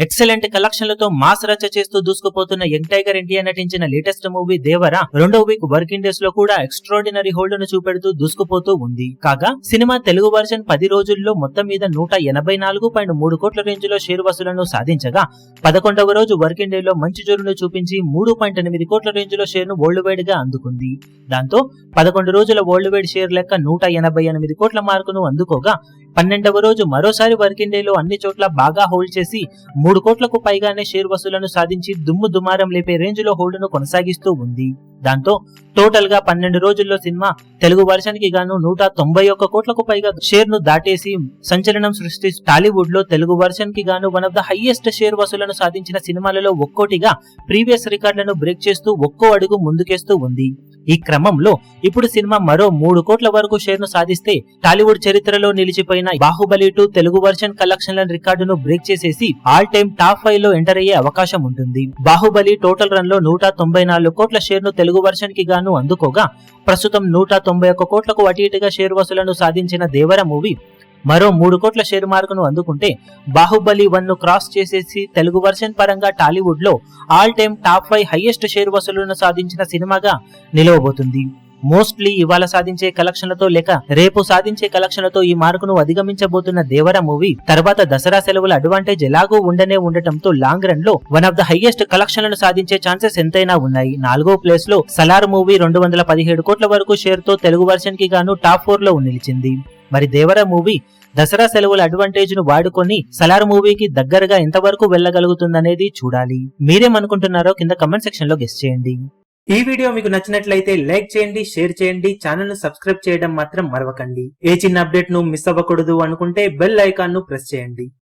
Excellent కలెక్షన్లతో mass రచ్చ చేస్తూ దూసుకుపోతున్న young tiger NTR నటించిన లేటెస్ట్ మూవీ దేవర రెండో వీక్ వర్కింగ్ డేస్ లో కూడా ఎక్స్ట్రాడినరీ హోల్డ్ ను చూపెడుతూ దూసుకుపోతూ ఉంది. కాగా సినిమా తెలుగు వర్షన్ 10 రోజుల్లో మొత్తం మీద 184.3 కోట్ల రేంజ్ లో షేర్ వసూలను సాధించగా 11వ రోజు వర్కింగ్ డే లో మంచి జోరును చూపించి 3.8 కోట్ల రేంజ్ లో షేర్ ను వరల్డ్ వైడ్ గా అందుకుంది. దాంతో 11 రోజుల వరల్డ్ వైడ్ షేర్ లెక్క 188 కోట్ల మార్కును అందుకోగా 12వ రోజు మరోసారి వర్కింగ్ డే లో అన్ని చోట్ల బాగా హోల్డ్ చేసి 3 కోట్లకు పైగానే షేర్ వసూలను సాధించి దుమ్ము దుమారం లేపే రేంజ్ లో హోల్డ్ ను కొనసాగిస్తూ ఉంది. దాంతో టోటల్ గా 12 రోజుల్లో సినిమా తెలుగు వర్షన్ కి గాను 191 కోట్లకు పైగా షేర్ ను దాటేసి సంచలనం సృష్టిస్తూ టాలీవుడ్ లో తెలుగు వర్షన్ కి గాను one of the highest share వసూలను సాధించిన సినిమాలలో ఒక్కోటిగా ప్రీవియస్ రికార్డులను బ్రేక్ చేస్తూ ఒక్కో అడుగు ముందుకేస్తూ ఉంది. ఈ క్రమంలో ఇప్పుడు సినిమా మరో 3 కోట్ల వరకు షేర్ ను సాధిస్తే టాలీవుడ్ చరిత్రలో నిలిచిపోయిన బాహుబలి 2 తెలుగు వర్షన్ కలెక్షన్ల రికార్డును బ్రేక్ చేసేసి ఆల్ టైమ్ టాప్ 5 లో ఎంటర్ అయ్యే అవకాశం ఉంటుంది. బాహుబలి టోటల్ రన్ లో 194 కోట్ల షేర్ ను తెలుగు వర్షన్ కి గాను అందుకోగా ప్రస్తుతం 191 కోట్లకు అటు ఇటుగా షేర్ వసూలను సాధించిన దేవర మూవీ మరో 3 కోట్ల షేర్ మార్కును అందుకుంటే బాహుబలి 1 ను క్రాస్ చేసేసి తెలుగు వర్షన్ పరంగా టాలీవుడ్ లో all time top 5 highest share వసూలను సాధించిన సినిమాగా నిలవబోతుంది. మోస్ట్లీ ఇవాళ సాధించే కలెక్షన్లతో లేక రేపు సాధించే కలెక్షన్లతో ఈ మార్కును అధిగమించబోతున్న దేవర మూవీ తర్వాత దసరా సెలవుల అడ్వాంటేజ్ ఎలాగో ఉండటంతో లాంగ్ రన్ లో వన్ ఆఫ్ ద హైయెస్ట్ కలెక్షన్లను సాధించే ఛాన్సెస్ ఎంతైనా ఉన్నాయి. 4వ ప్లేస్ లో సలార్ మూవీ 217 కోట్ల వరకు షేర్ తో తెలుగు వర్షన్ కి గాను టాప్ 4 లో నిలిచింది. మరి దేవర మూవీ దసరా సెలవుల అడ్వాంటేజ్ ను వాడుకొని సలార్ మూవీకి దగ్గరగా ఎంతవరకు వెళ్ళగలుగుతుందనేది చూడాలి. మీరేమనుకుంటున్నారో కింద కమెంట్ సెక్షన్ లో గెస్ చేయండి. ఈ వీడియో మీకు నచ్చినట్లయితే లైక్ చేయండి, షేర్ చేయండి, ఛానల్ ను సబ్స్క్రైబ్ చేయడం మాత్రం మరవకండి. ఏ చిన్న అప్డేట్ ను మిస్ అవ్వకూడదు అనుకుంటే బెల్ ఐకాన్ ను ప్రెస్ చేయండి.